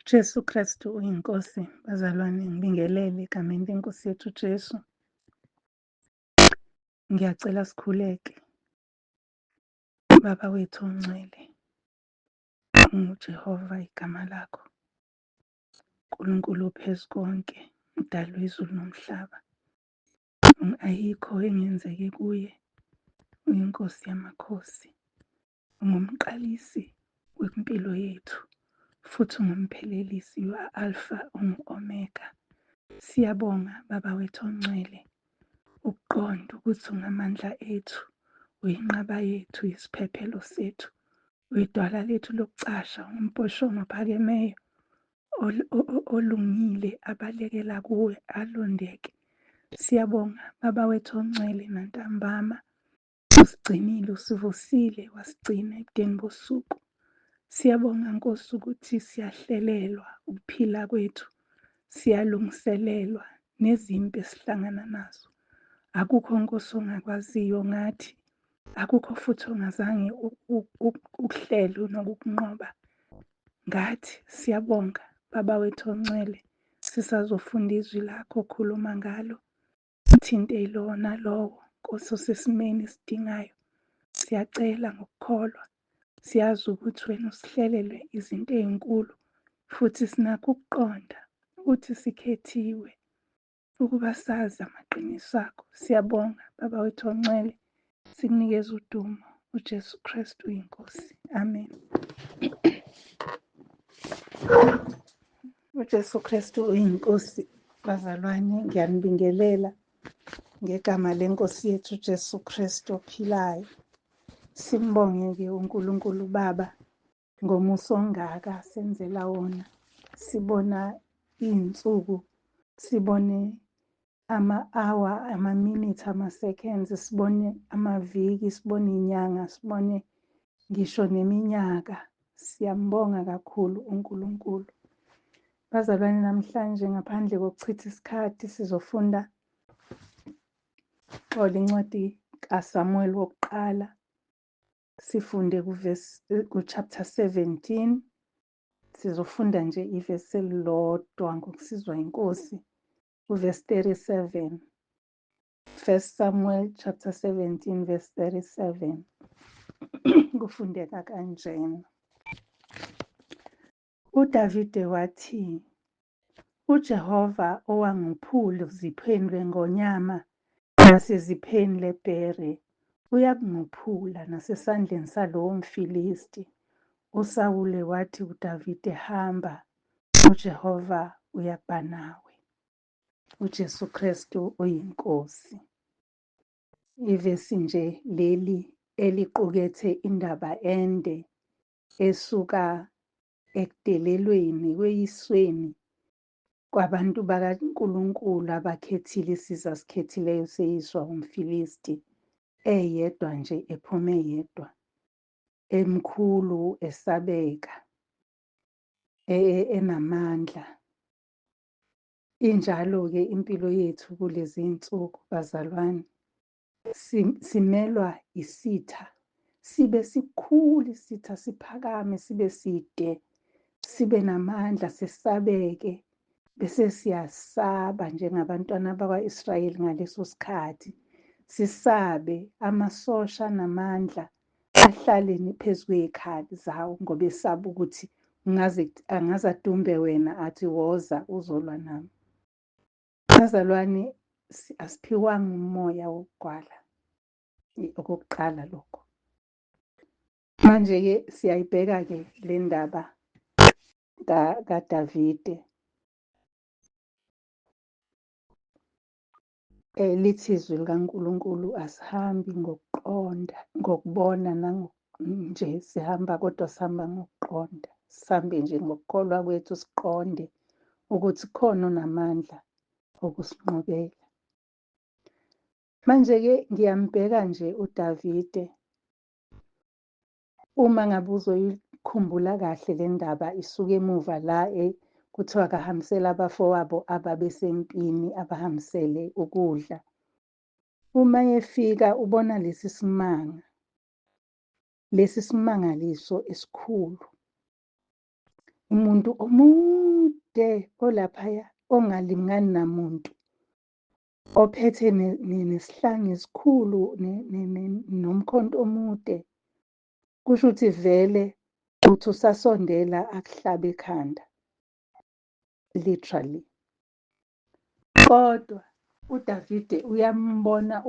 uJesu Kristu uyinkosi, bazalwane, ngibingelele egameni leNkosi yethu Jesu. Ngiyacela sikhuleke. Baba wethu ongcwele, unguJehova igama lakho. Nkulunkulu phezu konke, mdali wezulu nomhlaba. Ayikho engenzeke kuye. Uyinkosi yamakhosi. Ungumqalisi wempilo yethu, futhi ungumphelelisi. You are Alpha, ungu-Omega. Siyabonga Baba wethu ongcwele, ukuqonda ukuthi ungamandla ethu, uyinqaba yethu, isiphephelo sethu, uyidwala lethu lokucasha, umphoshomo ophakemeyo, olungile, abalekela kuwe, alondeke. Siyabonga Baba wethu ongcwele nantambama, usigcinile, usivusile, wasigcina ebudeni bosuku. Siyabonga Nkosi ukuthi siyahlelelwa ukuphila kwethu, siyalungiselelwa nezimpi esihlangana nazo. Akukho Nkosi ongakwaziyo ngathi, akukho futhi ongazange ukuhlele nokukunqoba ngathi. Siyabonga Baba wethu ongcwele, sisazofunda izwi lakho, khuluma ngalo, thinte lowo nalowo Nkosi osesimeni esidingayo. Siyacela ngokukholwa, siyazi ukuthi wena usihlelelwe izinto ey'nkulu, futhi sinakho ukuqonda ukuthi sikhethiwe ukuba sazi amaqiniso akho. Siyabonga Baba wethu ongcwele, sikunikeza udumo. uJesu Kristu uyinkosi. Amen. uJesu Kristu uyinkosi, bazalwane, ngiyanibingelela ngegama leNkosi yethu uJesu Kristu ophilayo. Simbonge-ke uNkulunkulu Baba ngomuso ongaka senzela wona. Sibona iy'nsuku, sibone ama-hour, ama-minutes, ama-seconds, sibone amaviki, sibone iy'nyanga, sibone ngisho neminyaka. Siyambonga kakhulu uNkulunkulu. Bazalwane, namhlanje ngaphandle kokuchitha isikhathi sizofunda incwadi kaSamuel wokuqala. Sifunde ku-chapter 17. Sizofunda nje ivesi elilodwa ngokusizwa inkosi, uverse 37. 1 Samuel chapter 17 verse 37. Kufundeka kanjena. uDavide wathi, uJehova owangiphula zipheni lwengonyama nasezipheni lebhere, uyakungiphula nasesandleni salowo Mfilisti. uSawule wathi kuDavide, hamba, uJehova uyaba nawe. uJesu Kristu uyinkosi. Ivesi nje leli eliqukethe indaba ende esuka ekudelelweni, kweyisweni kwabantu bakaNkulunkulu abakhethile, isizwe asikhethileyo seyiswa umfilisti, eyedwa nje, ephume yedwa, emkhulu, esabeka, enamandla. Injalo-ke impilo yethu kulezi insuku, bazalwane. Simelwa isitha, sibe sikhulu isitha, siphakame, sibe side, sibe namandla, sesabeke, bese siyasaba njengabantwana bakwa-Israyeli ngaleso sikhathi. Sisabe, amasosha namandla ahlale phezu kwey'khali zawo, ngoba esaba ukuthi angaze adumbe wena athi woza uzolwa nami. Bazalwane, asiphiwanga umoya wokugwala, okokuqala lokho. Manje-ke siyayibheka-ke le ndaba kaDavide. Lithi izwi likaNkulunkulu, asihambi ngokuqonda, ngokubona nje sihamba, kodwa sihamba ngokuqonda. Sihambe nje ngokukholwa kwethu, siqonde ukuthi khona onamandla okusinqobela. Manje-ke ngiyambheka nje uDavide. Uma ngabe uzoyikhumbula kahle le ndaba, isuke emuva la kuthiwa akahambisele abafowabo ababesempini, abahambisele ukudla. Uma efika ubona lesi simangaliso esikhulu. umuntu omude olaphaya ongalingani namuntu, ophethe nesihlangu esikhulu nomkhonto omude. Kusho ukuthi vele uthi usasondela akuhlabe ekhanda, literally. Kodwa uDavide uyambona,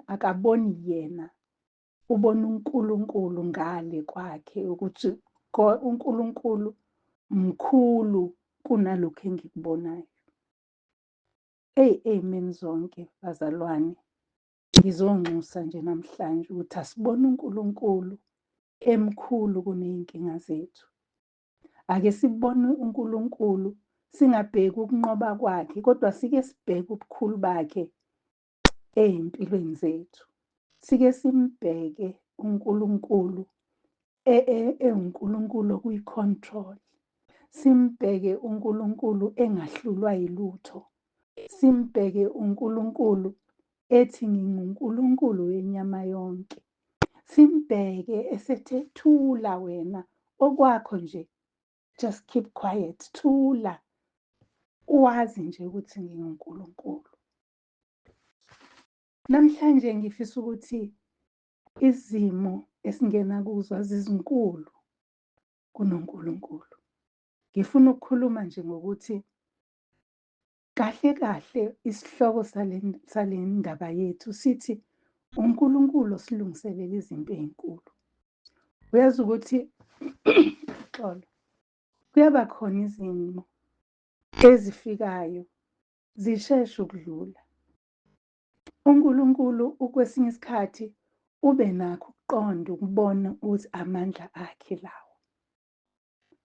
akaboni yena, ubona uNkulunkulu ngale kwakhe, ukuthi uNkulunkulu mkhulu kunalokhu engikubonayo. Amen zonke bazalwane, ngizonxusa nje namhlanje ukuthi asibone uNkulunkulu emkhulu kuney'nkinga zethu. Ake sibone uNkulunkulu singabheki ukunqoba kwakhe, kodwa sike sibheke ubukhulu bakhe ey'mpilweni zethu. Sike simbheke uNkulunkulu ewuNkulunkulu okuyi-control. Simbheke uNkulunkulu engahlulwa yilutho. Simbheke uNkulunkulu ethi nginguNkulunkulu wenyama yonke. Simbheke esethe thula wena okwakho nje, just keep quiet, thula, wazi nje ukuthi nginguNkulunkulu. Namhlanje ngifisa ukuthi izimo esingena kuzo azizinkulu kunoNkulunkulu. Ngifuna ukukhuluma nje ngokuthi kahle kahle isihloko sale ndaba yethu sithi uNkulunkulu osilungiselela izinto ey'nkulu. Uyazi ukuthi xolo, kuyaba khona izimo ezifikayo zisheshe ukudlula. uNkulunkulu kwesinye isikhathi ube nakho ukuqonda, ukubona ukuthi amandla akhe lawo,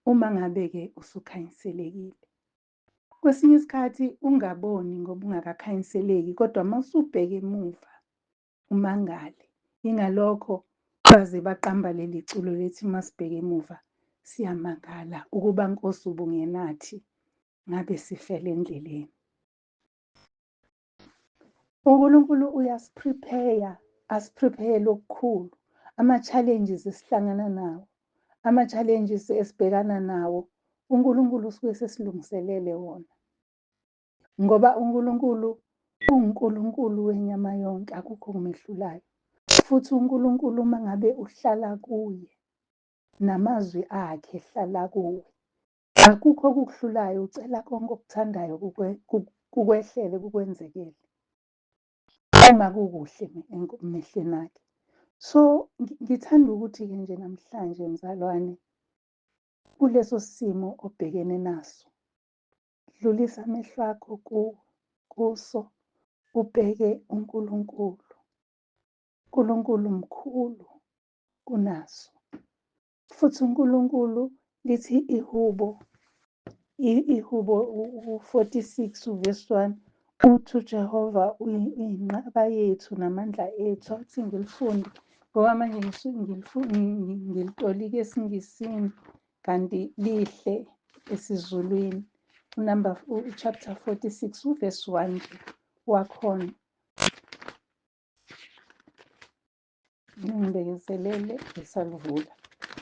uma ngabe-ke usukhanyiselekile. Kwesinye isikhathi ungaboni ngoba ungakakhanyiseleki, kodwa uma usubheka emuva umangale. Ingalokho baze baqamba leli culo lethi masibheke emuva siyamangala ukuba Nkosi ubungenathi ngabe sifele endleleni. uNkulunkulu asiprepare okukhulu. Ama-challenges esihlangana nawo, ama-challenges esibhekana nawo, uNkulunkulu usuke sesilungiselele wona. Ngoba uNkulunkulu uNkulunkulu wenyama yonke, akukho okumehlulayo. Futhi uNkulunkulu uma ngabe uhlala kuye, namazwi akhe ehlala kuwe, akukho okukuhlulayo, ucela konke okuthandayo kukwehlele, kukwenzekele, uma kukuhle emehlweni akhe. So ngithanda ukuthi-ke nje namhlanje mzalwane, kuleso simo obhekene naso, dlulisa amehlo akho kuso, ubheke uNkulunkulu. uNkulunkulu mkhulu kunaso. Futhi uNkulunkulu lithi iHubo 46 uvesi 1, uthi uJehova uyinqaba yethu namandla ethu. Athi ngilifunde ngoba manje ngilitolike esiNgisini kanti lihle esiZulwini. Chapter 46 uvesi 1 nje wakhona. Ngibekezelele ngisalivula.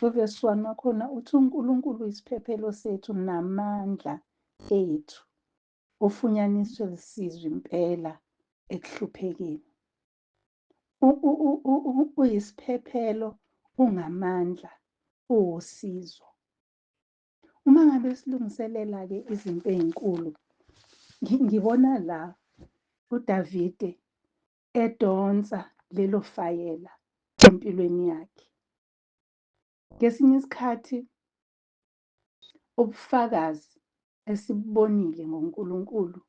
Uvesi 1 wakhona uthi uNkulunkulu isiphephelo sethu namandla ethu, ufunyaniswe lisizwe impela ekuhluphekeni. Uyisiphephelo, ungamandla, uwusizo. Uma ngabe silungiselela-ke izinto ey'nkulu, ngibona la uDavide edonsa lelo fayela empilweni yakhe. Ngesinye isikhathi ubufakazi esibubonile ngoNkulunkulu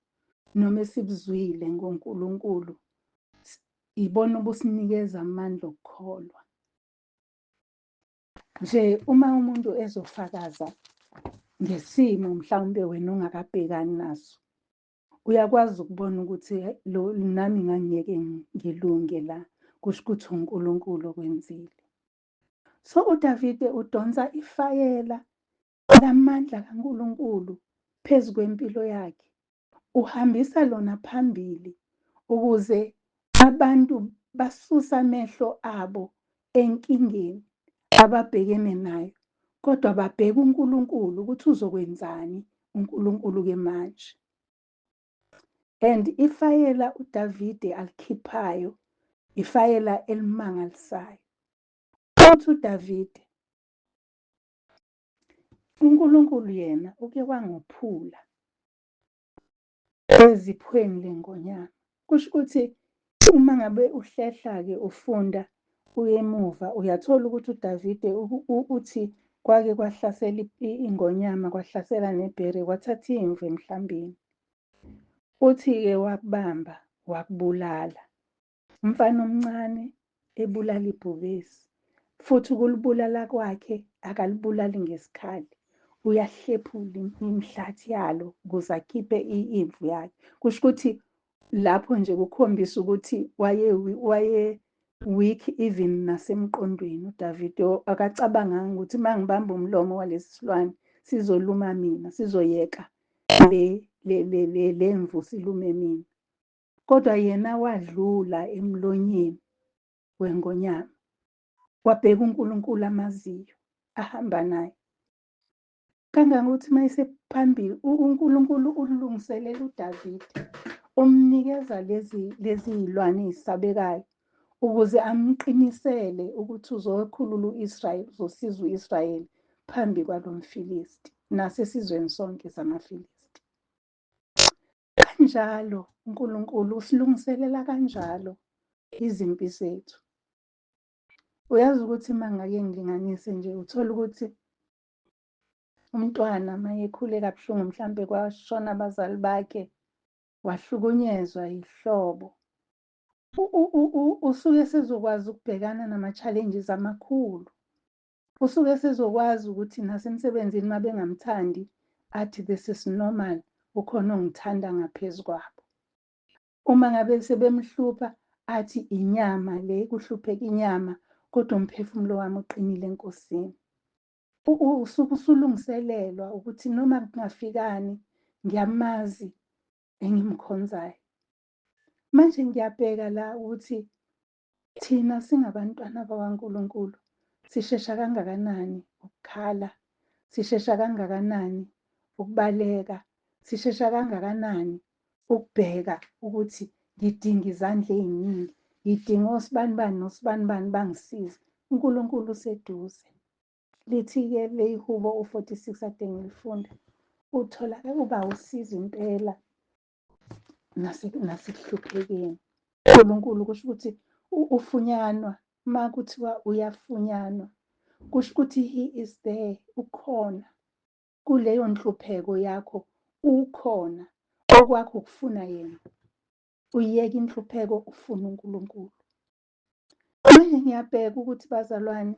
noma esibuzwile ngoNkulunkulu ibona obusinikeza amandla okukholwa. Nje uma umuntu ezofakaza ngesimo mhlawumbe wena ongakabhekani naso, uyakwazi ukubona ukuthi nami ngangeke ngilunge la, kusho ukuthi uNkulunkulu okwenzile. So uDavide udonsa ifayela lamandla kaNkulunkulu phezu kwempilo yakhe, uhambisa lona phambili ukuze abantu basuse amehlo abo enkingeni ababhekene nayo, kodwa babheka uNkulunkulu ukuthi uzokwenzani uNkulunkulu-ke manje. And ifayela uDavide alikhiphayo ifayela elimangalisayo. Uthi uDavide, uNkulunkulu yena uke wangophula eziphweni leNgonyama. Kusho ukuthi uma ngabe uhlehla-ke ufunda uye emuva uyathola ukuthi uDavide uthi kwake kwahlasela iNgonyama, kwahlasela nebhere, kwathatha imvu emhlambini. Uthi-ke wakubamba wakubulala. Umfana omncane ebulala ibhubesi, futhi ukulibulala kwakhe akalibulali ngesikhali. Uyahlephula imihlathi yalo ukuze akhiphe imvu yakhe. Kusho ukuthi lapho nje kukhombisa ukuthi waye weak even nasemqondweni. UDavide akacabanganga ukuthi uma ngibamba umlomo walesi silwane sizoluma mina, sizoyeka le mvu silume mina. Kodwa yena wadlula emlonyeni weNgonyama, wabheka uNkulunkulu amaziyo ahamba naye. Kangangokuthi uma esephambili uNkulunkulu ulungiselela uDavide, umnikeza lezi iy'lwane ey'sabekayo ukuze amqinisele ukuthi uzokhulula u-Israyeli, uzosiza u-Israyeli phambi kwalo mfilisti nasesizweni sonke samafilisti. Kanjalo uNkulunkulu usilungiselela kanjalo izimpi zethu. Uyazi ukuthi uma ngake ngilinganise nje uthola ukuthi umntwana uma ekhuleka buhlungu mhlampe kwashona abazali bakhe, wahlukunyezwa yihlobo, usuke esezokwazi ukubhekana nama-challenges amakhulu. Usuke esezokwazi ukuthi nasemsebenzini uma bengamthandi athi this is normal, ukhona ongithanda ngaphezu kwabo. Uma ngabe sebemhlupha athi inyama le, kuhlupheka inyama, kodwa umphefumulo wami uqinile eNkosini. Usuke usulungiselelwa ukuthi noma kungafikani ngiyamazi engimkhonzayo. Manje ngiyabheka la ukuthi thina singabantwana bakaNkulunkulu sishesha kangakanani ukukhala, sishesha kangakanani ukubaleka, sishesha kangakanani ukubheka ukuthi ngidinga izandla ey'ningi, ngidinga osibanibani nosibanibani bangisize. uNkulunkulu useduze. Lithi-ke leyihubo u-46 ade ngilifunda, uthola uba usiza impela nasekuhluphekeni. uNkulunkulu kusho ukuthi ufunyanwa, uma kuthiwa uyafunyanwa, kusho ukuthi he is there, ukhona kuleyo nhlupheko yakho, ukhona. Okwakho ukufuna yena, uyiyeka inhlupheko, ufuna uNkulunkulu. Manje ngiyabheka ukuthi bazalwane,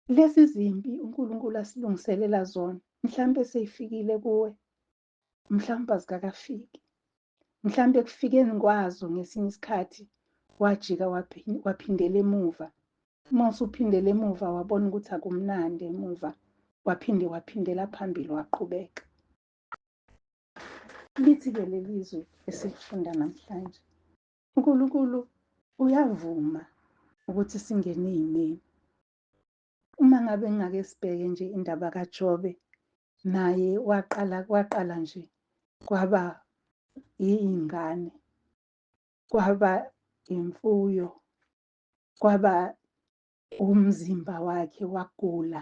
lezi zimpi uNkulunkulu asilungiselela zona, mhlampe sey'fikile kuwe, mhlawumbe azikakafiki. Mhlampe ekufikeni kwazo ngesinye isikhathi wajika waphindela emuva. Uma usuphindela emuva wabona ukuthi akumnandi emuva, waphindela phambili waqhubeka. Lithi-ke leli zwi esilifunda namhlanje, uNkulunkulu uyavuma ukuthi singene ey'meni. Uma ngabe ngingake sibheke nje indaba kaJobe, naye waqala nje kwaba iy'ngane, kwaba imfuyo, kwaba umzimba wakhe wagula,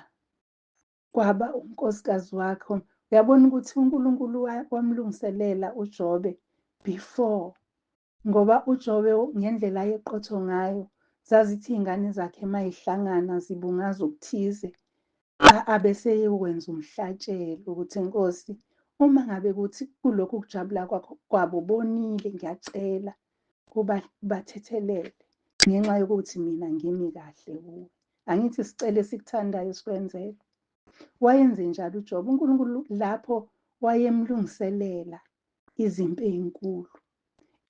kwaba unkosikazi wakhe. Uyabona ukuthi uNkulunkulu wamlungiselela uJobe before, ngoba uJobe ngendlela ayeqotho ngayo, zazithi iy'ngane zakhe uma y'hlangana zibungaza okuthize, abeseyokwenza umhlatshelo ukuthi Nkosi, uma ngabe kuthi kulokhu kujabula kwabo bonile, ngiyacela kuba bathethelele ngenxa yokuthi mina ngimi kahle kuwe. Angithi sicele esikuthandayo sikwenzele. Wayenze njalo uJobe. uNkulunkulu lapho wayemlungiselela izimpi ey'nkulu,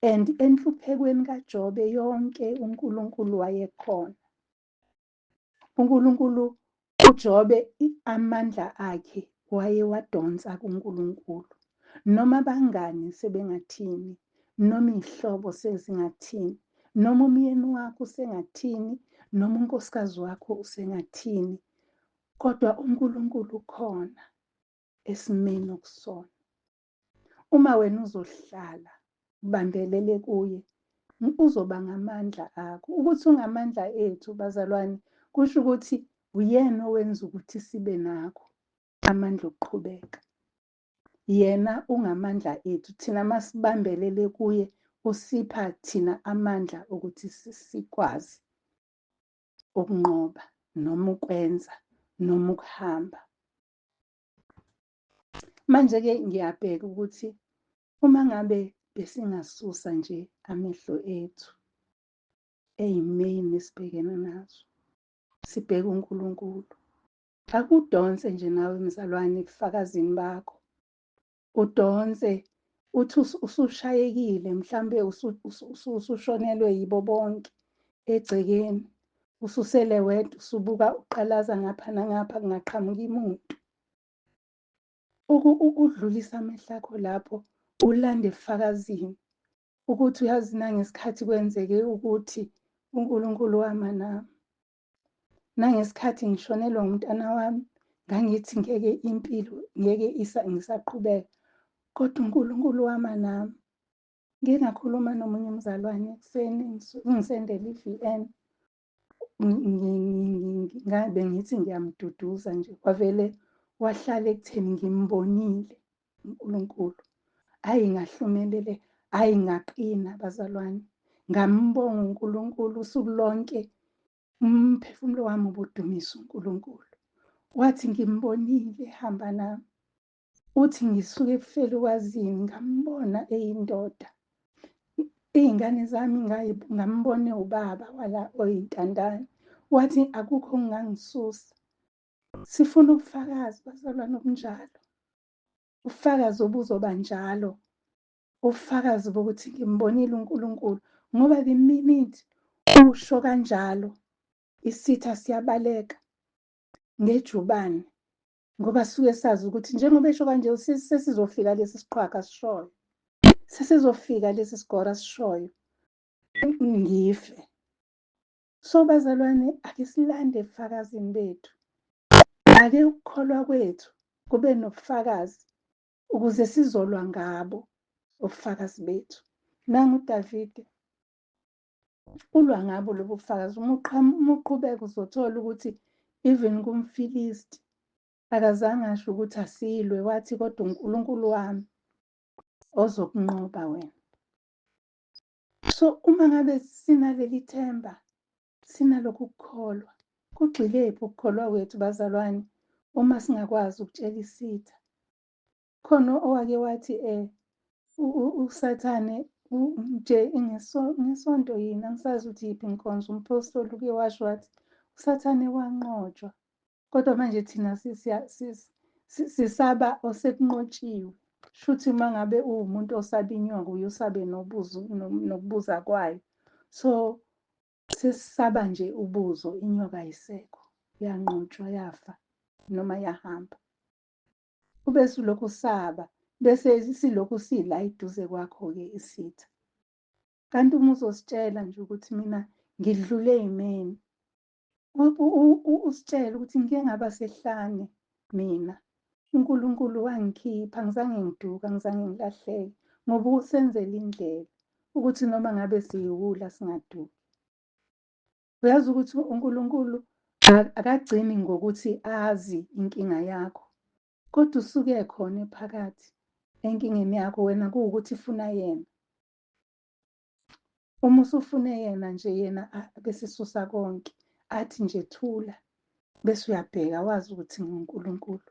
and enhluphekweni kaJobe yonke uNkulunkulu wayekhona. uNkulunkulu, uJobe amandla akhe wayewadonsa kuNkulunkulu. Noma abangani sebengathini, noma iy'hlobo sezingathini, noma umyeni wakho usengathini, noma unkosikazi wakho usengathini, kodwa uNkulunkulu ukhona esimeni okusona. Uma wena uzohlala ubambelele kuye, uzoba ngamandla akho. Ukuthi ungamandla ethu, bazalwane, kusho ukuthi uyena owenza ukuthi sibe nakho amandla okuqhubeka. Yena ungamandla ethu. Thina masibambelele kuye, usipha thina amandla ukuthi sikwazi ukunqoba noma ukwenza noma ukuhamba. Manje-ke ngiyabheka ukuthi uma ngabe besingasusa nje amehlo ethu ey'meni esibhekene nazo, sibheke uNkulunkulu. Akudonse nje nawe mzalwane ebufakazini bakho. Udonse uthi usushayekile, mhlambe usushonelwe yibo bonke egcekeni. Ususele wedwa, usubuka uqalaza ngapha nangapha, kungaqhamuki muntu. Udlulisa amehlo akho lapho, ulande ebufakazini ukuthi uyazi nangesikhathi kwenzeke ukuthi uNkulunkulu wama nami. Nangesikhathi ngishonelwa umntana wami, ngangithi ngeke impilo ngeke ngisaqhubeka, kodwa uNkulunkulu wama nami. Ngike ngakhuluma nomunye umzalwane ekuseni, ngisendela i-VN. Ngabe ngithi ngiyamduduza nje, kwavele wahlala ekutheni ngimbonile uNkulunkulu. Hhayi ngahlumelele, hhayi ngaqina bazalwane. Ngambonga uNkulunkulu usuku lonke, umphefumulo wami ubudumisa uNkulunkulu. Wathi ngimbonile ehamba nami. Uthi ngisuke ebufelukwazini ngambona eyindoda. Iy'ngane zami ngambone ubaba wala oyintandane. Wathi akukho okungangisusa. Sifuna ubufakazi bazalwane obunjalo. Ubufakazi obuzoba njalo. Ubufakazi bokuthi ngimbonile uNkulunkulu. Ngoba the minute usho kanjalo, isitha siyabaleka ngejubane. Ngoba suke sazi ukuthi njengoba esho kanje sesizofika lesi siqhwaga sishoyo. Sesizofika lesi sigora sishoyo. Ngife. So bazalwane, ake silande ebufakazini bethu. Ake ukukholwa kwethu kube nobufakazi ukuze sizolwa ngabo ubufakazi bethu. Nangu uDavide ulwa ngabo lobu bufakazi. Uma uqhubeka uzothola ukuthi even kumFilisti akazange asho ukuthi asilwe, wathi kodwa uNkulunkulu wami ozokunqoba wena. So uma ngabe sinaleli themba, sinalokhu kukholwa, kugxilephi ukukholwa kwethu bazalwane uma singakwazi ukutshela isitha? Khona owake wathi uSathane nje ngesonto yini, angisazi ukuthi yiphi inkonzo, umpostoli uke washo wathi uSathane wanqotshwa, kodwa manje thina sisaba osekunqotshiwe. Shuthi uma ngabe uwumuntu osaba inyoka, uyosabe nokubuza kwayo. So sesisaba nje ubuzo, inyoka ayisekho, yanqotshwa, yafa noma yahamba. Ube sulokhu usaba, bese silokhu sila eduze kwakho-ke isitha. Kanti uma uzositshela nje ukuthi mina ngidlule ey'meni, usitshele ukuthi ngike ngaba sehlane mina, uNkulunkulu wangikhipha, angizange ngiduke, angizange ngilahleke, ngoba usenzela indlela ukuthi noma ngabe siyiwula singaduki. Uyazi ukuthi uNkulunkulu akagcini ngokuthi azi inkinga yakho, kodwa usuke khona phakathi enkingeni yakho, wena kuwukuthi funa yena. Uma usufune yena nje, yena bese susa konke, athi nje thula, bese uyabheka wazi ukuthi nguNkulunkulu.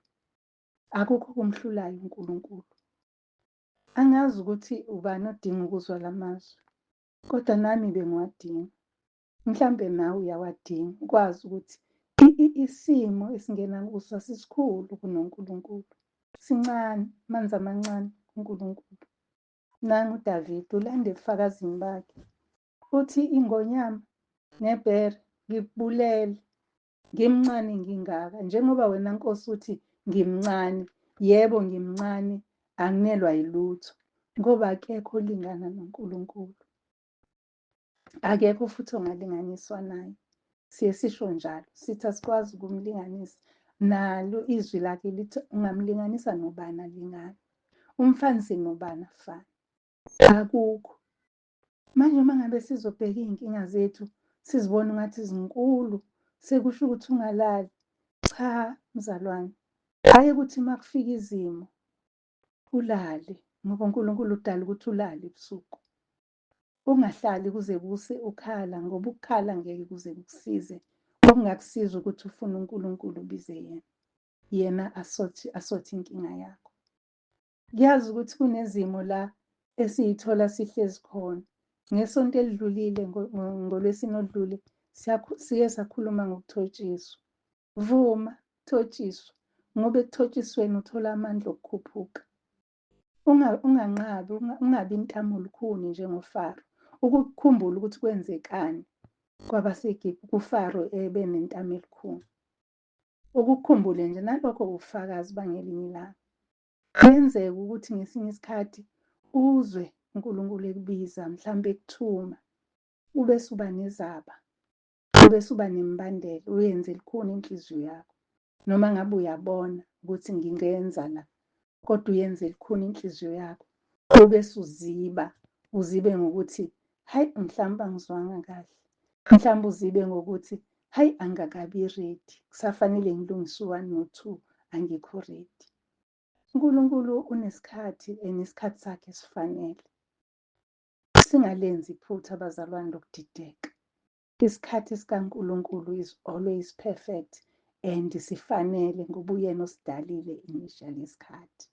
Akukho kumhlulayo uNkulunkulu. Angazi ukuthi ubani odinga ukuzwa la mazwi, kodwa nami bengiwadinga. Mhlambe nawe uyawadinga ukwazi ukuthi isimo esingena kuso asisikhulu kunoNkulunkulu. Sincane, amanzi amancane kuNkulunkulu. Nangu uDavide ulanda ebufakazini bakhe. Uthi ingonyama nebhere ngikubulele, ngimncane ngingaka. Njengoba wena Nkosi uthi ngimncane, yebo ngimncane, anginelwa yilutho, ngoba akekho olingana noNkulunkulu. Akekho futhi ongalinganiswa naye. Siye sisho njalo, sithi asikwazi ukumlinganisa. nalo izwi lakhe lithi ungamlinganisa nobani alingane, umfanisi nobani afane, akukho. Manje uma ngabe sizobheka iy'nkinga zethu sizibona ngathi zinkulu, sekusho ukuthi ungalali. Cha, mzalwane, hhayi ukuthi uma kufika izimo ulale, ngoba uNkulunkulu udala ukuthi ulale ebusuku. Ungahlali kuze kuse ukhala, ngoba ukukhala ngeke kuze kukusize. Okungakusiza ukuthi ufune uNkulunkulu ubize yena, yena asothe inkinga yakho. Ngiyazi ukuthi kunezimo la esiy'thola sihlezi khona. Ngesonto elidlulile, ngoLwesine oludlule, sike sakhuluma ngokuthotshiswa. Vuma, thotshiswa, ngoba ekuthotshisweni uthola amandla okukhuphuka. Unganqabi, ungabi intamolukhuni njengoFaro. Ukukhumbula ukuthi kwenzekani kwabaseGibhithe kuFaro ebenentamo elikhulu. Ukukhumbule nje nalokho ubufakazi bangelinye ilanga. Kuyenzeka ukuthi ngesinye isikhathi uzwe uNkulunkulu ekubiza, mhlawumbe ekuthuma, ubese uba nezaba, ubese uba nembandela, uyenze likhuni inhliziyo yakho. Noma ngabe uyabona ukuthi ngingenza la, kodwa uyenze likhuni inhliziyo yakho. Ubese uzibe ngokuthi, hayi, mhlawumbe angizwanga kahle. Mhlawumbe uzibe ngokuthi, hayi, angikakabi ready, kusafanele ngilungise u-1 no-2, angikho ready. uNkulunkulu unesikhathi and isikhathi sakhe esifanele. Singalenzi iphutha abazalwane lokudideka. Isikhathi sikaNkulunkulu is always perfect and sifanele ngoba uyena osidalile initially isikhathi.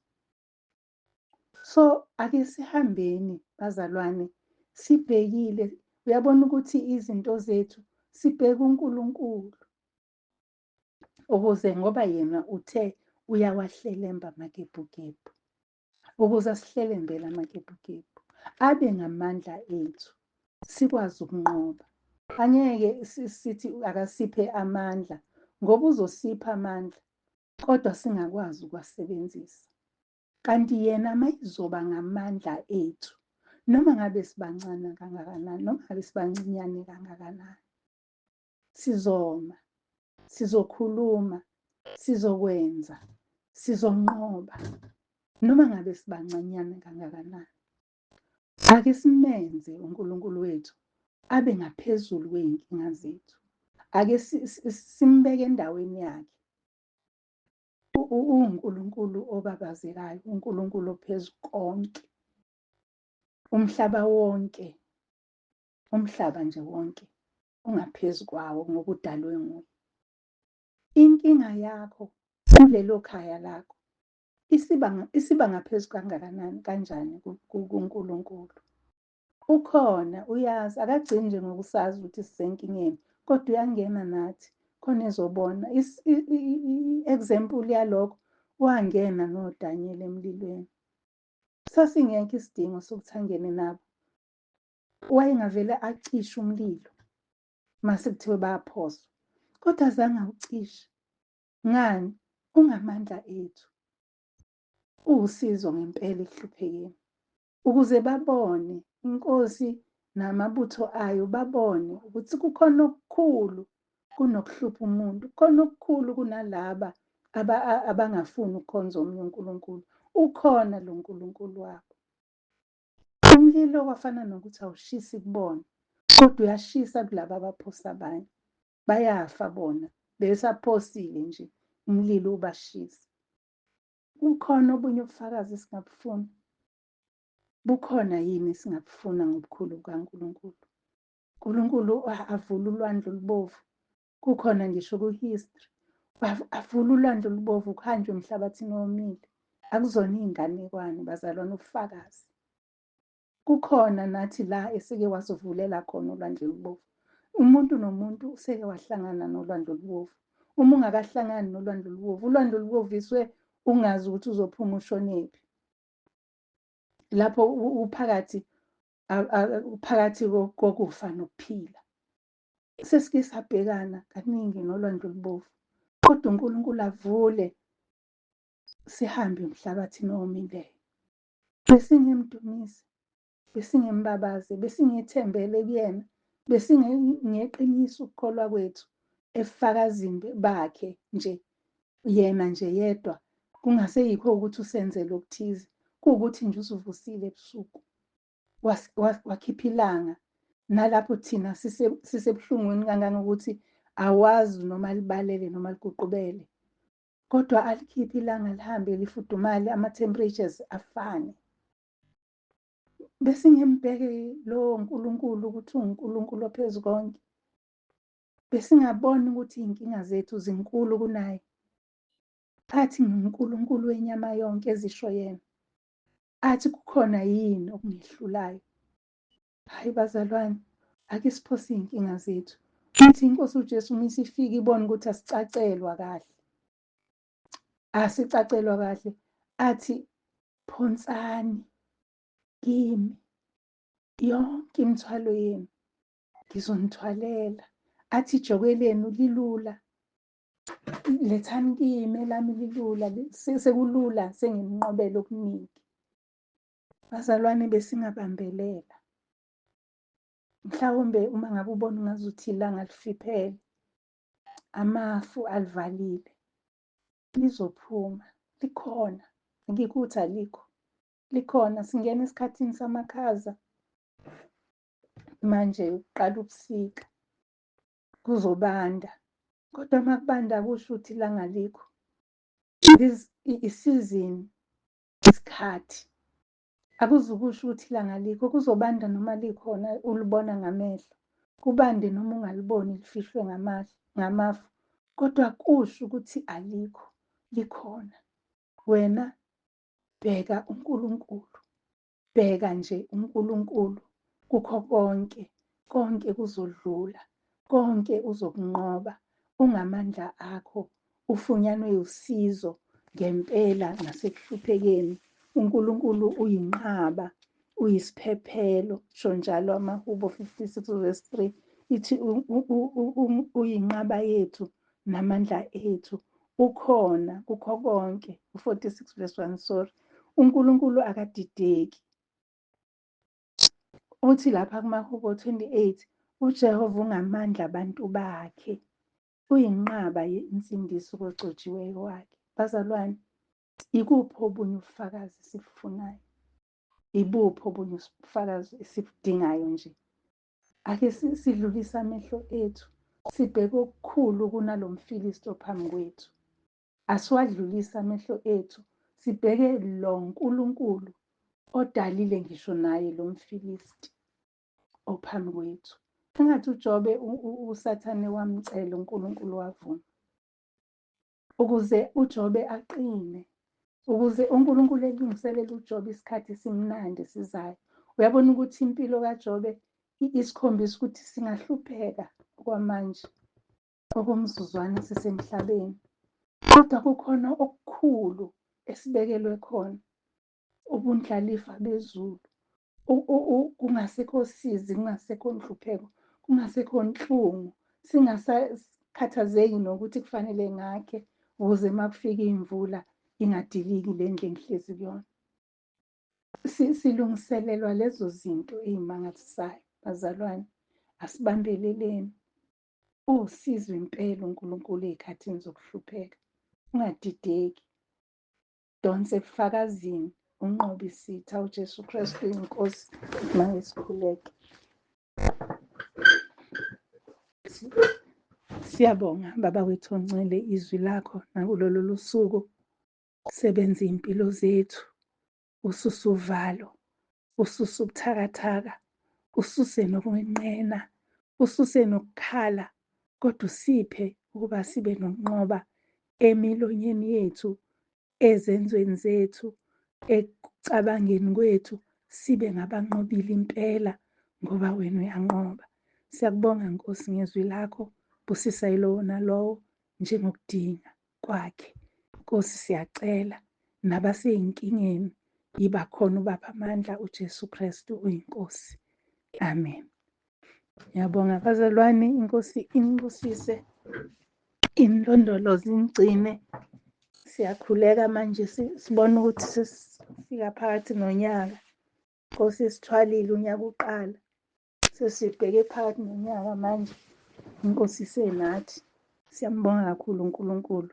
So ake sihambeni bazalwane sibhekile, uyabona ukuthi izinto zethu sibheke uNkulunkulu ukuze ngoba yena uthe uyawahlelemba amagebhugebhu, ukuze asihlelembele amagebhugebhu abe ngamandla ethu sikwazi ukunqoba. Angeke sithi akasiphe amandla ngoba uzosipha amandla kodwa singakwazi ukuwasebenzisa. Kanti yena mayizoba ngamandla ethu, noma ngabe sibancane kangakanani, noma ngabe sibancinyane kangakanani, sizoma, sizokhuluma, sizokwenza, sizonqoba, noma ngabe sibancanyana kangakanani. Ake simenze uNkulunkulu wethu abe ngaphezulu kwey'nkinga zethu. Ake simbeke endaweni yakhe. UNkulunkulu obabazekayo, uNkulunkulu ophezu konke. Umhlaba wonke, umhlaba nje wonke ungaphezu kwawo ngoba udalwe nguye. Inkinga yakho kulelo khaya lakho isiba ngaphezu kangakanani kanjani kuNkulunkulu? Ukhona, uyazi, akagcini nje ngokusazi ukuthi sisenkingeni, kodwa uyangena nathi khona ezobona. I-example yalokho, wangena noDanyeli emlilweni. Sasingekho isidingo sokuthi angene nabo. Wayengavele acishe umlilo mase kuthiwe bayaphoswa, kodwa azange awucishe. Ngani? Ungamandla ethu. Uwusizo ngempela ekuhluphekeni. Ukuze babone, inkosi namabutho ayo babone ukuthi kukhona okukhulu kunokuhlupha umuntu, kukhona okukhulu kunalaba abangafuni ukukhonza omunye uNkulunkulu. Ukhona lo nkulunkulu wabo. Umlilo kwafana nokuthi awushisi kubona, kodwa uyashisa kulaba abaphosa abanye. Bayafa bona, besaphosile nje, umlilo ubashisa. Bukhona obunye ubufakazi esingabufuna? Bukhona yini esingabufuna ngobukhulu bukaNkulunkulu? uNkulunkulu avule ulwandle olubovu. Kukhona ngisho ku-history. Avule ulwandle olubovu kuhanjwe emhlabathini owomile. Akuzona iy'nganekwane bazalwane, ubufakazi. Kukhona nathi la eseke wasivulela khona ulwandle olubovu. Umuntu nomuntu useke wahlangana nolwandle olubovu. Uma ungakahlangani nolwandle olubovu, ulwandle olubovu iswe ungazi ukuthi uzophuma ushonephi. Lapho uphakathi kokufa nokuphila. Sesike sabhekana kaningi nolwandle olubovu, kodwa uNkulunkulu avule sihambe emhlabathini owomileyo. Besingemdumisi, besingembabaze, besingethembele kuyena, besingeqinisa ukukholwa kwethu ebufakazini bakhe nje yena nje yedwa, kungaseyikho ukuthi usenzele okuthize, kuwukuthi nje usuvusile ebusuku wakhipha ilanga, nalapho thina sisebuhlungwini kangangokuthi awazi noma libalele noma liguqubele, kodwa alikhiphe ilanga lihambe lifudumale, ama-temperatures afane. Bese ngiyembheke lowo nkulunkulu ukuthi uwunkulunkulu ophezu konke, besingaboni ukuthi iy'nkinga zethu zinkulu kunaye. Athi ngunkulunkulu wenyama yonke ezisho yena. Athi kukhona yini okungehlulayo. Hayi bazalwane, ake siphose iy'nkinga zethu. Uthi iNkosi uJesu uma isifika ibone ukuthi asicacelwa kahle. Asicacelwa kahle. Athi phonsani kimi yonke imithwalo yenu, ngizonithwalela. Athi ijokwe lenu lilula, lethani kimi elami lilula, sekulula senginqobela okuningi. Bazalwane, besingabambelela. Mhlawumbe uma ngabe ubona ungazuthi ilanga lifiphele, amafu alivalile, lizophuma, likhona. Ngikho ukuthi alikho, likhona. Singena esikhathini samakhaza manje uqala ubusika, kuzobanda. Kodwa uma kubanda kusho ukuthi ilanga alikho. Isizini, isikhathi. Akuzukusho ukuthi ilanga alikho, kuzobanda noma likhona ulibona ngamehlo. Kubande noma ungaliboni lifihlwe ngamafu. Kodwa kusho ukuthi alikho, likhona. Wena bheka uNkulunkulu. Bheka nje uNkulunkulu. Kukho konke, konke kuzodlula, konke uzokunqoba. Ungamandla akho, ufunyanwe usizo ngempela nasekuhluphekeni. UNkulunkulu uyinqaba, uyisiphephelo, sho njalo amaHubo 56:3 ithi uyinqaba yethu namandla ethu. Ukhona kukho konke. 46:1, sorry. uNkulunkulu akadideki. Uthi lapha kumaHubo 28, uJehova ungamandla abantu bakhe. Uyinqaba insindiso kogcotshiweyo wakhe. Bazalwane, ikuphi obunye ubufakazi esibufunayo? Ibuphi obunye ubufakazi esibudingayo nje? Ake sidlulise amehlo ethu, sibheke okukhulu kunalo mfilisti ophambi kwethu. Asiwadlulise amehlo ethu, sibheke lo nkulunkulu odalile ngisho naye lo mfilisti ophambi kwethu. Engathi uJobe uSathane wamcela uNkulunkulu wavuma, ukuze uJobe aqine, ukuze uNkulunkulu elungiselele uJobe isikhathi esimnandi esizayo. Uyabona ukuthi impilo kaJobe isikhombisa ukuthi singahlupheka okwamanje, okomzuzwana sisemhlabeni, kodwa kukhona okukhulu esibekelwe khona, ubundlalifa bezulu. Kungasekho sizi, kungasekho nhlupheko, kungasekho nhlungu, singasakhathazeki nokuthi kufanele ngakhe ukuze uma kufika iy'mvula ingadiliki le ndlu engihlezi kuyona. Silungiselelwa lezo zinto ey'mangalisayo. Bazalwane, asibambeleleni. Uwusizo impela uNkulunkulu ey'khathini zokuhlupheka. Ungadideki, donse ebufakazini, unqobe isitha. uJesu Kristu uyinkosi. Make sikhuleke. Siyabonga Baba wethu oncele izwi lakho nakulolu lusuku. Sebenza iy'mpilo zethu, ususe uvalo, ususe ubuthakathaka, ususe nokwenqena, ususe nokukhala, kodwa usiphe ukuba sibe nokunqoba emilonyeni yethu, ezenzweni zethu, ekucabangeni kwethu, sibe ngabanqobile impela ngoba wena uyanqoba. Siyakubonga Nkosi ngezwi lakho, busisa yilowo nalowo njengokudinga kwakhe. Nkosi, siyacela nabasey'nkingeni, yiba khona ubapha amandla. uJesu Kristu uyinkosi. Amen. Ngiyabonga bazalwane, iNkosi inibusise, inilondoloze, inigcine. Siyakhuleka manje sibona ukuthi sesifika phakathi nonyaka. Nkosi, sithwalile unyaka uqala, sesibheke phakathi nonyaka manje. iNkosi isenathi. Siyambonga kakhulu uNkulunkulu.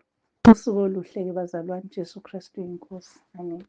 Usuku oluhle-ke bazalwane, Jesu Kristu inkosi. Amen.